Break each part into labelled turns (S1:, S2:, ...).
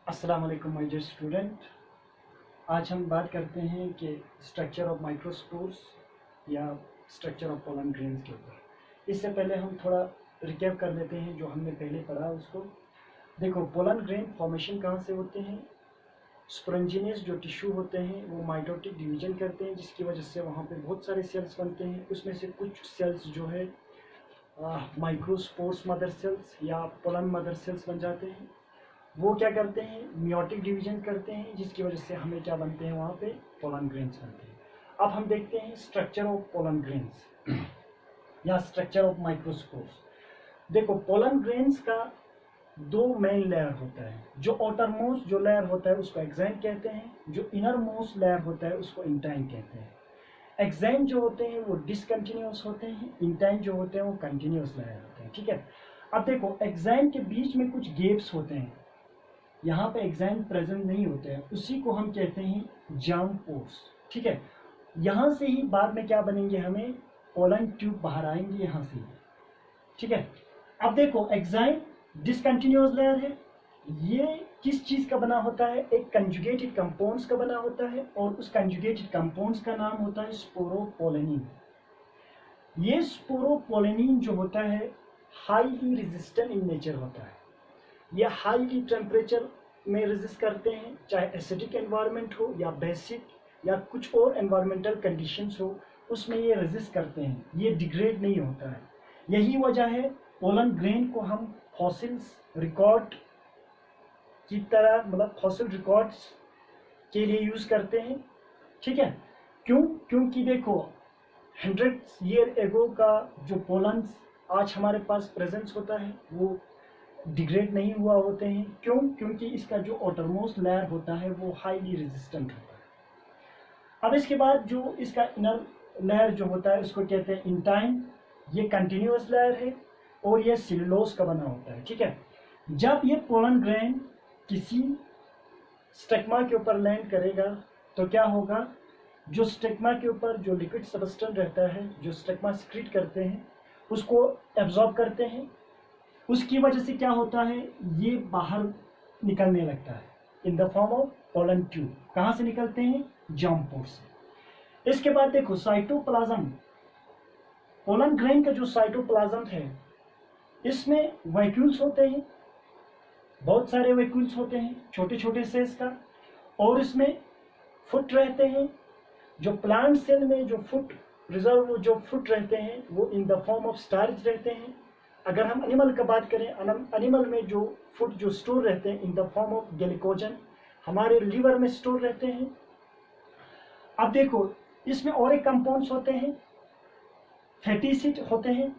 S1: अस्सलाम वालेकुम my dear student. आज हम बात करते हैं कि स्ट्रक्चर ऑफ माइक्रोस्पोर्स या स्ट्रक्चर ऑफ पोलन ग्रेन्स के ऊपर। इससे पहले हम थोड़ा रिकैप कर लेते हैं जो हमने पहले पढ़ा उसको। देखो, पोलन ग्रेन फॉर्मेशन कहाँ से होते हैं। स्पोरेंजिनियस जो टिश्यू होते हैं वो माइटोटिक डिवीजन करते हैं, जिसकी वजह से वहाँ पे बहुत सारे सेल्स बनते हैं। उसमें से कुछ सेल्स जो है माइक्रोस्पोर्स मदर सेल्स या पोलन मदर सेल्स बन जाते हैं। वो क्या करते हैं, मियोटिक डिवीजन करते हैं, जिसकी वजह से हमें क्या बनते हैं, वहाँ पे पोलन ग्रेन्स बनते हैं। अब हम देखते हैं स्ट्रक्चर ऑफ पोलन ग्रेन्स या स्ट्रक्चर ऑफ माइक्रोस्पोर्स। देखो, पोलन ग्रेन्स का दो मेन लेयर होता है। जो आउटर मोस्ट जो लेयर होता है उसको एक्सैन कहते हैं, जो इनर मोस्ट लेयर होता है उसको इंटाइन कहते हैं। एक्सैन जो होते हैं वो डिसकंटिन्यूअस होते हैं, इंटाइन जो होते हैं वो कंटिन्यूअस लेयर होते हैं। ठीक है, अब देखो, एक्सैन के बीच में कुछ गेप्स होते हैं, यहाँ पे एक्सैन प्रेजेंट नहीं होते हैं, उसी को हम कहते हैं जार्म पोर्स। ठीक है, यहाँ से ही बाद में क्या बनेंगे, हमें पोलन ट्यूब बाहर आएंगे यहाँ से। ठीक है, अब देखो, एक्सैन डिसकंटिन्यूअस लेयर है। ये किस चीज का बना होता है, एक कंजुगेटेड कंपाउंड्स का बना होता है, और उस कंजुगेटेड कंपाउंड्स का नाम होता है स्पोरोपोलेनिन। ये स्पोरोपोलेनिन जो होता है हाईली रेजिस्टेंट इन नेचर होता है। ये हाईली टेम्परेचर में रेजिस्ट करते हैं, चाहे एसिडिक एनवायरनमेंट हो या बेसिक या कुछ और एनवायरमेंटल कंडीशंस हो, उसमें ये रेजिस्ट करते हैं, ये डिग्रेड नहीं होता है। यही वजह है पोलन ग्रेन को हम फॉसिल्स रिकॉर्ड की तरह, मतलब फॉसिल रिकॉर्ड्स के लिए यूज करते हैं। ठीक है, क्यों? क्योंकि देखो, 100 ईयर एगो का जो पोलन्स आज हमारे पास प्रेजेंस होता है वो डिग्रेड नहीं हुआ होते हैं। क्यों? क्योंकि इसका जो आउटरमोस्ट लेयर होता है वो हाईली रेजिस्टेंट होता है। अब इसके बाद जो इसका इनर लेयर जो होता है उसको कहते हैं इंटाइन। ये कंटिन्यूअस लेयर है और ये सेलुलोज का बना होता है। ठीक है, जब ये पोलन ग्रेन किसी स्टिग्मा के ऊपर लैंड करेगा तो क्या होगा, जो स्टिग्मा के ऊपर जो लिक्विड सब्सटेंस रहता है, जो स्टिग्मा सिक्रीट करते हैं, उसको एब्जॉर्ब करते हैं। उसकी वजह से क्या होता है, ये बाहर निकलने लगता है in the form of pollen tube. कहाँ से निकलते हैं, जार्म पोर से। इसके बाद देखो, साइटोप्लाज्म, पोलन ग्रेन का जो साइटोप्लाज्म है इसमें वैक्यूल्स होते हैं, बहुत सारे वैक्यूल्स होते हैं छोटे छोटे सेल्स का, और इसमें फुट रहते हैं। जो प्लांट सेल में जो फुट रिजर्व जो फुट रहते हैं वो in the form of starch रहते हैं। अगर हम एनिमल का बात करें, एनिमल में जो फूड जो स्टोर रहते हैं in the form of glycogen, हमारे लीवर में स्टोर रहते हैं। अब देखो, इसमें और एक कंपाउंड्स होते हैं, फैटी एसिड होते हैं।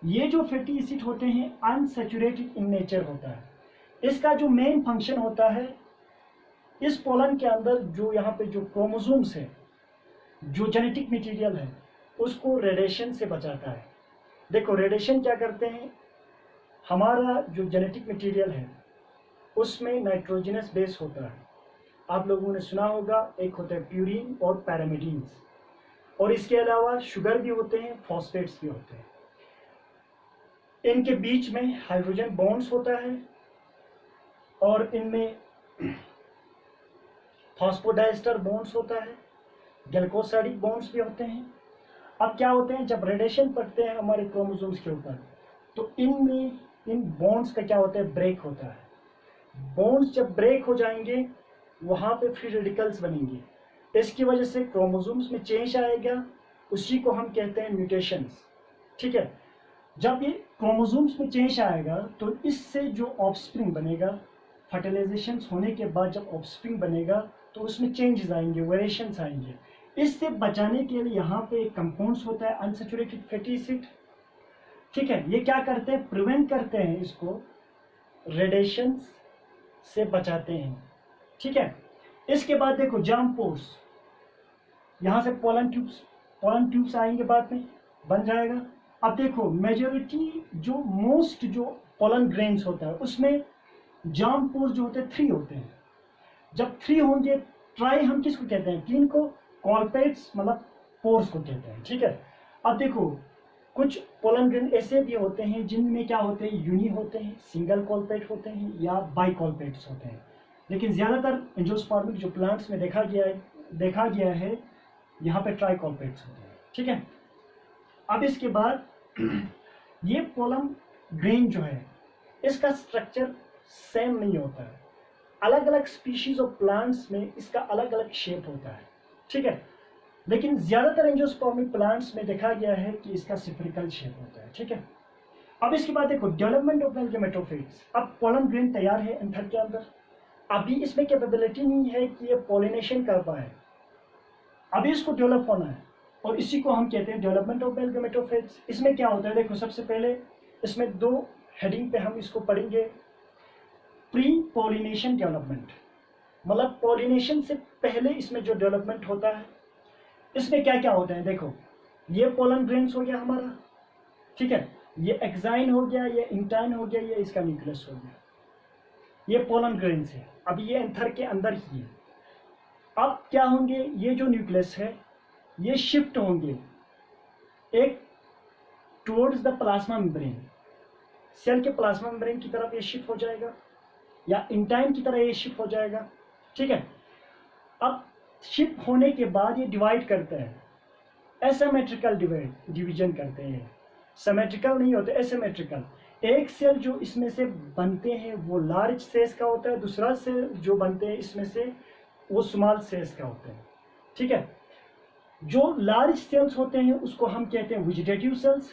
S1: ये जो फैटी एसिड होते हैं अनसैचुरेटेड इन नेचर होता है। इसका जो मेन फंक्शन होता है, इस पोलन के अंदर जो यहाँ पे जो क्रोमोसोम्स है, जो जेनेटिक मटेरियल है, उसको रेडिएशन से बचाता है। देखो, रेडिएशन क्या करते हैं, हमारा जो जेनेटिक मटेरियल है उसमें नाइट्रोजनस बेस होता है। आप लोगों ने सुना होगा, एक होता है प्यूरिन और पैरामिडीन्स, और इसके अलावा शुगर भी होते हैं, फॉस्फेट्स भी होते हैं। इनके बीच में हाइड्रोजन बॉन्ड्स होता है और इनमें फॉस्फोडाइस्टर बॉन्ड्स होता है, ग्लाइकोसाइडिक बॉन्ड्स भी होते हैं। अब क्या होते हैं, जब रेडिएशन पड़ते हैं हमारे क्रोमोसोम्स के ऊपर तो इनमें इन बॉन्ड्स का क्या होता है, ब्रेक होता है। बॉन्ड्स जब ब्रेक हो जाएंगे वहां पे फ्री रेडिकल्स बनेंगे, इसकी वजह से क्रोमोसोम्स में चेंज आएगा, उसी को हम कहते हैं म्यूटेशंस। ठीक है, जब ये क्रोमोसोम्स में चेंज आएगा तो इससे जो ऑफस्प्रिंग बनेगा, फर्टिलाइजेशन होने के बाद जब ऑफस्प्रिंग बनेगा तो उसमें चेंजेस आएंगे, वेरिएशंस आएंगे। इससे बचाने के लिए यहाँ पे एक कंपाउंड्स होता है अनसैचुरेटेड फैटी एसिड। ठीक है, ये क्या करते हैं, प्रिवेंट करते हैं, इसको रेडिएशन से बचाते हैं। ठीक है, इसके बाद देखो, जार्म पोर्स, यहाँ से पोलन ट्यूब्स आएंगे, बाद में बन जाएगा। अब देखो, मेजोरिटी जो मोस्ट जो पोलन ग्रेन्स होता है उसमें जार्म पोर्स जो होते हैं 3 होते हैं। जब 3 होंगे, ट्राई हम किसको कहते हैं, 3 को कॉल्पेट्स मतलब पोर्स को कहते हैं। ठीक है, अब देखो, कुछ पोलन ग्रेन ऐसे भी होते हैं जिनमें क्या होते हैं, यूनि होते हैं, सिंगल कॉल्पेट होते हैं या बाई कॉल्पेट्स होते हैं। लेकिन ज़्यादातर एंजियोस्पर्मिक जो प्लांट्स में देखा गया है यहाँ पे ट्राइकॉर्पेट्स होते हैं। ठीक है, अब इसके बाद ये पोलन ग्रेन जो है इसका स्ट्रक्चर सेम नहीं होता है, अलग अलग स्पीशीज ऑफ प्लांट्स में इसका अलग अलग शेप होता है। ठीक है, लेकिन ज्यादातर एंजियोस्पर्मिक प्लांट्स में देखा गया है कि इसका सिफरिकल शेप होता है। ठीक है, अब इसके बाद देखो डेवलपमेंट ऑफ मेल गेमेटोफाइट्स। अब पोलन ग्रेन तैयार है एंथर के अंदर, अभी इसमें कैपेबिलिटी नहीं है कि ये पॉलिनेशन कर पाए, अभी इसको डेवलप होना है और इसी को हम कहते हैं डेवलपमेंट ऑफ मेल गेमेटोफाइट्स। इसमें क्या होता है, देखो सबसे पहले इसमें दो हेडिंग पे हम इसको पढ़ेंगे। प्री पॉलिनेशन डेवलपमेंट, मतलब पॉलिनेशन से पहले इसमें जो डेवलपमेंट होता है इसमें क्या क्या होता है। देखो ये पोलन ग्रेन्स हो गया हमारा, ठीक है, ये एक्साइन हो गया, ये इंटाइन हो गया, ये इसका न्यूक्लियस हो गया, ये पोलन ग्रेन्स है। अब ये एंथर के अंदर ही है। अब क्या होंगे, ये जो न्यूक्लियस है ये शिफ्ट होंगे एक towards the plasma membrane, cell के प्लाज्मा मेम्ब्रेन की तरफ ये शिफ्ट हो जाएगा या इंटाइन की तरह ये शिफ्ट हो जाएगा। ठीक है, अब शिफ्ट होने के बाद ये डिवाइड करते हैं, एसिमेट्रिकल डिवीजन करते हैं, सिमेट्रिकल नहीं होते, एसिमेट्रिकल। एक सेल जो इसमें से बनते हैं वो लार्ज साइज का होता है, दूसरा सेल जो बनते हैं इसमें से वो स्मॉल साइज का होते हैं। ठीक है, जो लार्ज सेल्स होते हैं उसको हम कहते हैं वेजिटेटिव सेल्स,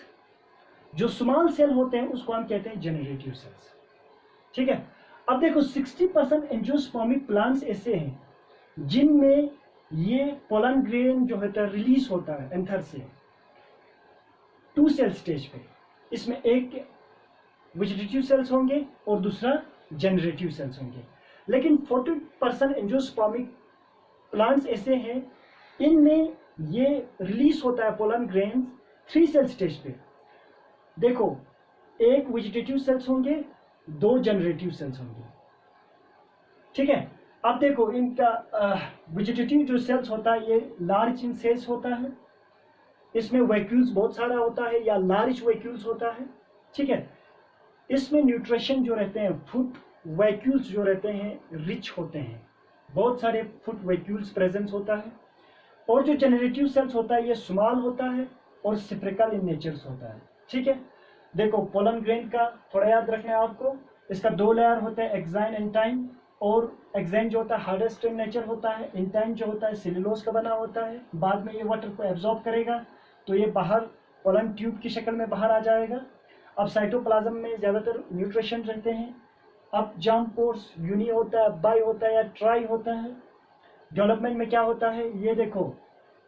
S1: जो स्मॉल सेल होते हैं उसको हम कहते हैं जेनरेटिव सेल्स। ठीक है, अब देखो 60% एंजियोस्पर्मिक प्लांट्स ऐसे हैं जिनमें ये पोलन ग्रेन जो होता है रिलीज होता है एंथर से 2 सेल स्टेज पे। इसमें एक वेजिटेटिव सेल्स होंगे और दूसरा जेनरेटिव सेल्स होंगे। लेकिन 40% एंजियोस्पर्मिक प्लांट्स ऐसे हैं इनमें ये रिलीज होता है पोलन ग्रेन 3 सेल स्टेज पे। देखो एक वेजिटेटिव सेल्स होंगे, 2 जनरेटिव सेल्स होंगे। ठीक है, अब देखो इनका वेजिटेटिव जो सेल्स होता है ये लार्ज इन साइज होता है, इसमें वैक्यूल्स बहुत सारा होता है या लार्ज वैक्यूल्स होता है। ठीक है, इसमें न्यूट्रिशन जो रहते हैं, फूड वैक्यूल्स जो रहते हैं रिच होते हैं, बहुत सारे फूड वैक्यूल्स प्रेजेंस होता है। और जो जनरेटिव सेल्स होता है ये स्मॉल होता है और सिफ्रिकल इन नेचर्स होता है। ठीक है, देखो पोलन ग्रेन का थोड़ा याद रखना है आपको, इसका 2 लेयर होते हैं, एक्साइन इंटाइन। और एक्साइन जो होता है हार्डेस्ट इन नेचर होता है, इंटाइन जो होता है सेल्यूलोज का बना होता है। बाद में ये वाटर को एब्जॉर्ब करेगा तो ये बाहर पोलन ट्यूब की शक्ल में बाहर आ जाएगा। अब साइटोप्लाज्म में ज़्यादातर न्यूट्रिशन रहते हैं। अब जर्म पोर्स यूनि होता है, बाई होता है या ट्राई होता है। डेवलपमेंट में क्या होता है ये देखो,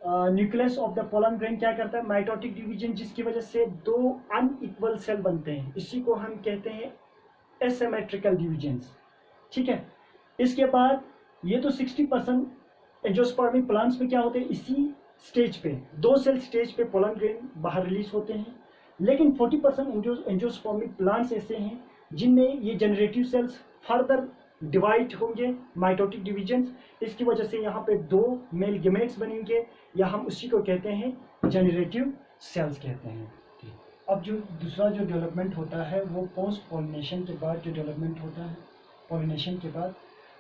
S1: nucleus of the pollen grain क्या करता है, माइटोटिक डिवीजन, जिसकी वजह से 2 अनइक्वल सेल बनते हैं, इसी को हम कहते हैं एसिमेट्रिकल डिवीजन्स। ठीक है, इसके बाद ये तो 60% एंजियोस्पर्मिक प्लांट्स में क्या होते हैं, इसी स्टेज पे 2 सेल स्टेज पे पोलन ग्रेन बाहर रिलीज होते हैं। लेकिन 40% एंजियोस्पर्मिक प्लांट्स ऐसे हैं जिनमें ये जनरेटिव सेल्स फर्दर डिवाइड होंगे, माइटोटिक डिवीजन्स, इसकी वजह से यहाँ पे 2 मेल गेमेट्स बनेंगे या हम उसी को कहते हैं जनरेटिव सेल्स कहते हैं। अब जो दूसरा जो डेवलपमेंट होता है वो पोस्ट पॉलिनेशन के बाद जो डेवलपमेंट होता है। पॉलिनेशन के बाद,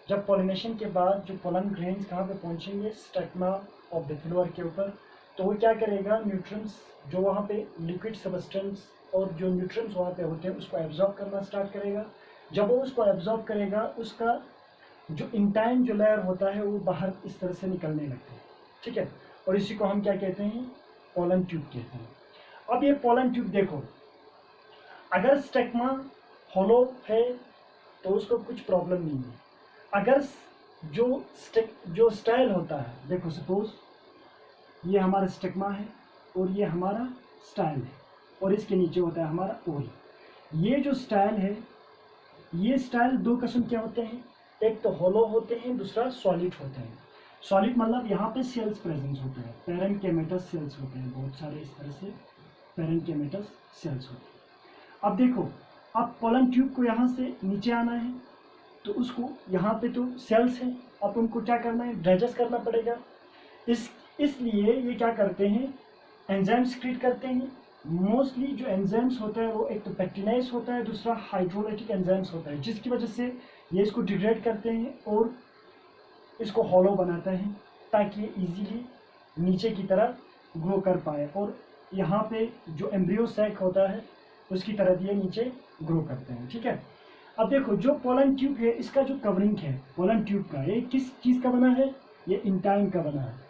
S1: जब पॉलिनेशन के बाद जो पोलन ग्रेन्स कहाँ पे पहुँचेंगे, स्टिग्मा ऑफ द फ्लावर के ऊपर, तो वो क्या करेगा, न्यूट्रिएंट्स जो वहाँ पे लिक्विड सब्सटेंस और जो न्यूट्रिएंट्स वहाँ पे होते हैं उसको एब्जॉर्ब करना स्टार्ट करेगा। जब वो उसको एब्जॉर्ब करेगा उसका जो इंटाइन जो लेयर होता है वो बाहर इस तरह से निकलने लगता है। ठीक है, और इसी को हम क्या कहते हैं, पोलन ट्यूब कहते हैं। अब ये पोलन ट्यूब देखो, अगर स्टिग्मा होलो है तो उसको कुछ प्रॉब्लम नहीं है। अगर जो स्टाइल होता है, देखो सपोज ये हमारा स्टिग्मा है और ये हमारा स्टाइल है और इसके नीचे होता है हमारा ओरी। ये जो स्टाइल है, ये स्टाइल 2 किस्म के होते हैं, एक तो होलो होते हैं, दूसरा सॉलिड होते हैं। सॉलिड मतलब यहाँ पे सेल्स प्रेजेंस होते हैं, पैरेन्केमेटस सेल्स होते हैं, बहुत सारे इस तरह से पैरेन्केमेटस सेल्स होते हैं। अब देखो, अब पोलन ट्यूब को यहाँ से नीचे आना है तो उसको यहाँ पे तो सेल्स हैं, अब उनको क्या करना है, डाइजेस्ट करना पड़ेगा। इसलिए ये क्या करते हैं, एंजाइम्स क्रिएट करते हैं। मोस्टली जो एंजाइम्स होता है वो एक तो पेक्टिनाइज होता है, दूसरा हाइड्रोलाइटिक एंजाइम्स होता है, जिसकी वजह से ये इसको डिग्रेड करते हैं और इसको हॉलो बनाते हैं ताकि ये इजीली नीचे की तरह ग्रो कर पाए, और यहाँ पे जो एम्ब्रियो सैक होता है उसकी तरह ये नीचे ग्रो करते हैं। ठीक है, अब देखो जो पोलन ट्यूब है इसका जो कवरिंग है पोलन ट्यूब का, ये किस चीज़ का बना है, ये इंटाइन का बना है।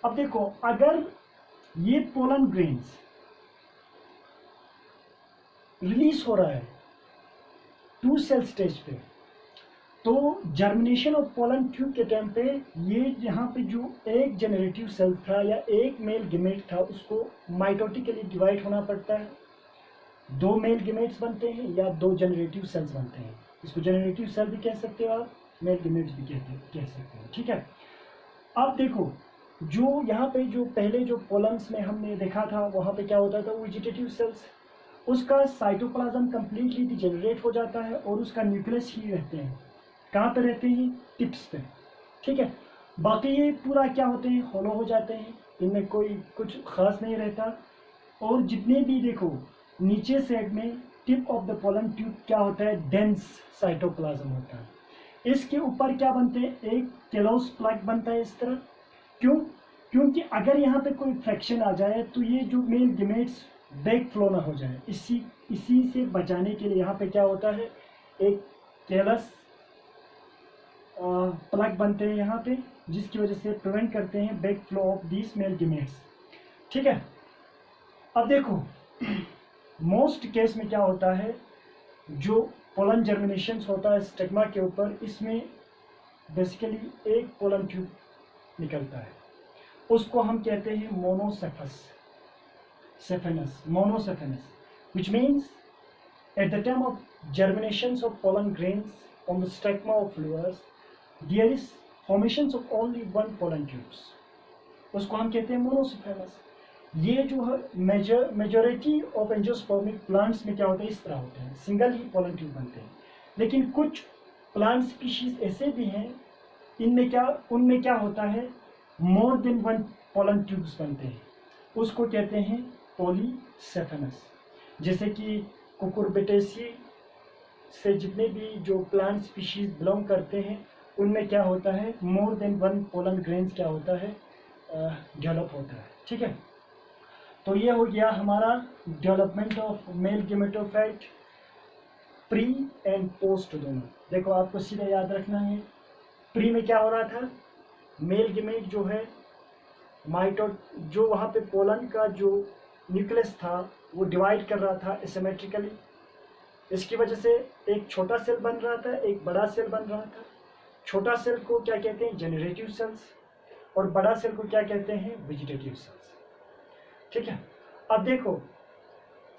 S1: अब देखो अगर ये पोलन ग्रेन्स रिलीज हो रहा है 2 सेल स्टेज पे, तो जर्मिनेशन ऑफ पोलन ट्यूब के टाइम पे ये यहाँ पे जो एक जेनरेटिव सेल था या एक मेल गेमेट था उसको माइटोटिकली डिवाइड होना पड़ता है। 2 मेल गेमेट्स बनते हैं या 2 जनरेटिव सेल्स बनते हैं। इसको जनरेटिव सेल भी कह सकते हो आप, मेल गेमेट्स भी कह सकते हो। ठीक है, अब देखो जो यहाँ पे जो पहले जो पोलन्स में हमने देखा था वहाँ पे क्या होता था, वेजिटेटिव सेल्स, उसका साइटोप्लाज्म कंप्लीटली डिजेनरेट हो जाता है और उसका न्यूक्लियस ही रहते हैं। कहाँ पे रहते हैं, टिप्स पे। ठीक है, बाकी ये पूरा क्या होते हैं, होलो हो जाते हैं, इनमें कोई कुछ खास नहीं रहता। और जितने भी देखो नीचे साइड में tip of the pollen tube क्या होता है, डेंस साइटोप्लाज्म होता है। इसके ऊपर क्या बनते हैं, एक केलोस प्लग बनता है इस तरह। क्यों, क्योंकि अगर यहाँ पे कोई फ्रैक्शन आ जाए तो ये जो मेल गेमेट्स बैक फ्लो ना हो जाए, इसी से बचाने के लिए यहाँ पे क्या होता है, एक केलस प्लग बनते हैं यहाँ पे, जिसकी वजह से प्रिवेंट करते हैं back flow of this male gametes. ठीक है, अब देखो मोस्ट केस में क्या होता है, जो पोलन जर्मिनेशन होता है स्टिग्मा के ऊपर, इसमें बेसिकली एक पोलन ट्यूब निकलता है, उसको हम कहते हैं मोनोसेफेनस, which means at the time of germination of pollen grains on the stigma of flowers there is formations of only one pollen tubes, उसको हम कहते हैं मोनोसेफेनस। ये जो है मेजोरिटी ऑफ एंजियोस्पर्मिक प्लांट्स में क्या होता है, इस तरह होते हैं, सिंगल ही पोलन ट्यूब बनते हैं। लेकिन कुछ प्लांट स्पीशीज ऐसे भी हैं उनमें क्या होता है, मोर देन 1 पोलन ट्यूब्स बनते हैं, उसको कहते हैं पॉलीसेफेनस। जैसे कि कुकुरबिटेसी से जितने भी जो प्लांट स्पीशीज बिलोंग करते हैं उनमें क्या होता है, मोर देन 1 पोलन ग्रेन्स क्या होता है, डेवलप होता है। ठीक है, तो ये हो गया हमारा development of male gametophyte pre and post दोनों। देखो आपको सीधा याद रखना है, प्री में क्या हो रहा था, मेल गेमेट जो है जो वहाँ पे पोलन का जो न्यूक्लियस था वो डिवाइड कर रहा था एसिमेट्रिकली। इसकी वजह से एक छोटा सेल बन रहा था, एक बड़ा सेल बन रहा था। छोटा सेल को क्या कहते हैं, जेनरेटिव सेल्स, और बड़ा सेल को क्या कहते हैं, वेजिटेटिव सेल्स। ठीक है, अब देखो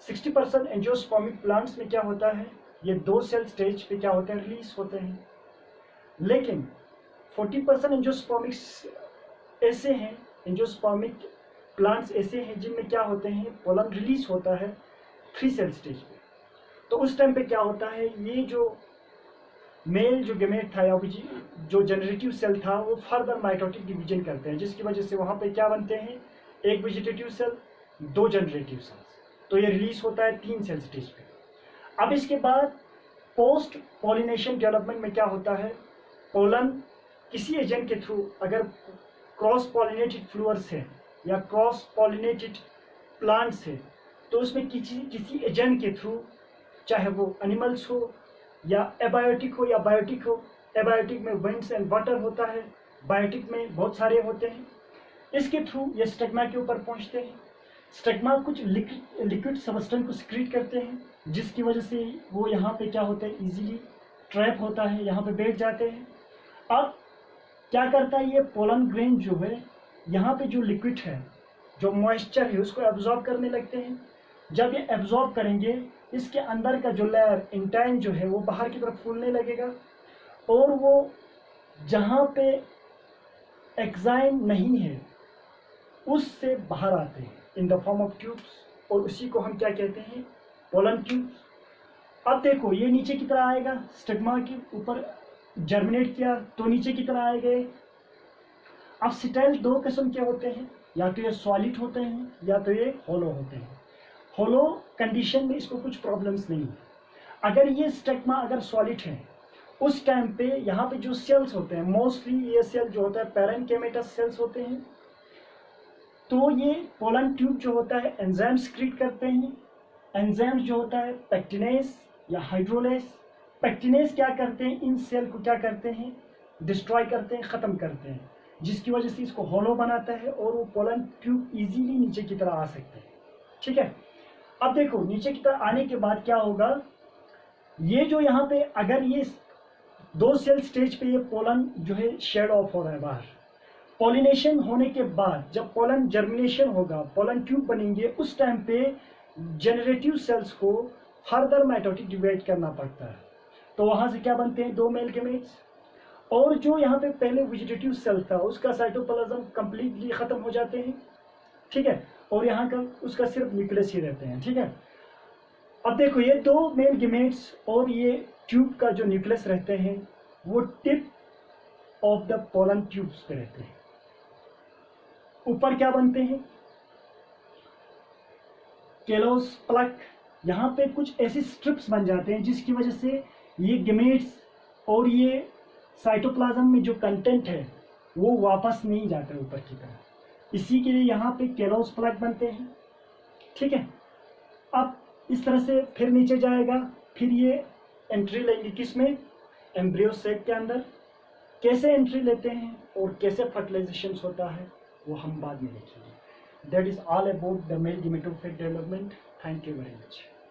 S1: 60% एंजियोस्पर्मिक प्लांट्स में क्या होता है, ये 2 सेल स्टेज पे क्या होते हैं, रिलीज होते हैं। लेकिन 40% एंजियोस्पर्मिक प्लांट्स ऐसे हैं जिनमें क्या होते हैं, पोलन रिलीज होता है 3 सेल स्टेज पे। तो उस टाइम पे क्या होता है, ये जो मेल जो गेमेट था या जो जनरेटिव सेल था वो फर्दर माइटोटिक डिवीजन करते हैं, जिसकी वजह से वहाँ पे क्या बनते हैं, एक वेजिटेटिव सेल, 2 जनरेटिव सेल्स। तो ये रिलीज होता है 3 सेल स्टेज पे। अब इसके बाद पोस्ट पॉलिनेशन डेवलपमेंट में क्या होता है, पोलन किसी एजेंट के थ्रू, अगर क्रॉस पॉलिनेटेड फ्लावर्स है या क्रॉस पॉलिनेटेड प्लांट्स है, तो उसमें किसी एजेंट के थ्रू, चाहे वो एनिमल्स हो या एबायोटिक हो या बायोटिक हो, एबायोटिक में विंड्स एंड वाटर होता है, बायोटिक में बहुत सारे होते हैं, इसके थ्रू ये स्टिग्मा के ऊपर पहुंचते हैं। स्टिग्मा कुछ लिक्विड सब्सटेंस को सिक्रीट करते हैं, जिसकी वजह से वो यहाँ पे क्या होता है, इजीली ट्रैप होता है, यहाँ पे बैठ जाते हैं। अब क्या करता है, ये पोलन ग्रेन जो है यहाँ पे जो लिक्विड है, जो मॉइस्चर है, उसको एब्जॉर्ब करने लगते हैं। जब ये एब्जॉर्ब करेंगे, इसके अंदर का जो लेयर इंटाइन जो है वो बाहर की तरफ फूलने लगेगा, और वो जहाँ पे एक्साइन नहीं है उससे बाहर आते हैं in the form of tubes, और उसी को हम क्या कहते हैं, पोलन ट्यूब्स। अब देखो ये नीचे की तरह आएगा, स्टिग्मा के ऊपर जर्मिनेट किया तो नीचे की तरह आए गए। अब सिटाइल 2 किस्म के होते हैं, या तो ये सॉलिड होते हैं या तो ये होलो होते हैं। होलो कंडीशन में इसको कुछ प्रॉब्लम्स नहीं है। अगर ये स्टिग्मा अगर सॉलिड है उस टाइम पे यहाँ पे जो सेल्स होते हैं, मोस्टली ये सेल जो होता है पैरेन्केमेटस सेल्स होते हैं, तो ये पोलन ट्यूब जो होता है एंजाइम सिक्रीट करते हैं। एंजाइम्स जो होता है पेक्टिनेस या हाइड्रोलेस, पेक्टिनेस क्या करते हैं, इन सेल को क्या करते हैं, डिस्ट्रॉय करते हैं, ख़त्म करते हैं, जिसकी वजह से इसको होलो बनाता है और वो पोलन ट्यूब इजीली नीचे की तरह आ सकते हैं। ठीक है, अब देखो नीचे की तरह आने के बाद क्या होगा, ये जो यहाँ पे अगर ये 2 सेल स्टेज पे ये पोलन जो है शेड ऑफ हो रहा है बाहर, पॉलिनेशन होने के बाद जब पोलन जर्मिनेशन होगा, पोलन ट्यूब बनेंगे, उस टाइम पे जनरेटिव सेल्स को फर्दर माइटोटिक डिवाइड करना पड़ता है। तो वहां से क्या बनते हैं, 2 मेल गेमेट्स, और जो यहाँ पे पहले वेजिटेटिव सेल था उसका साइटोप्लाज्म कंप्लीटली खत्म हो जाते हैं। ठीक है, और यहाँ का उसका सिर्फ न्यूक्लियस ही रहते हैं। ठीक है, अब देखो ये 2 मेल गेमेट्स और ये ट्यूब का जो न्यूक्लियस रहते हैं वो tip of the pollen tubes पे रहते हैं। ऊपर क्या बनते हैं, केलोस प्लक, यहाँ पे कुछ ऐसी स्ट्रिप्स बन जाते हैं जिसकी वजह से ये गेमेट्स और ये साइटोप्लाज्म में जो कंटेंट है वो वापस नहीं जाता ऊपर की तरफ, इसी के लिए यहाँ पे केलोस प्लक बनते हैं। ठीक है, अब इस तरह से फिर नीचे जाएगा, फिर ये एंट्री लेंगे किसमें, एम्ब्रियो सेक के अंदर। कैसे एंट्री लेते हैं और कैसे फर्टिलाइजेशन होता है वो हम बाद में देखेंगे। That is all about the mail gametophyte development. Thank you very much.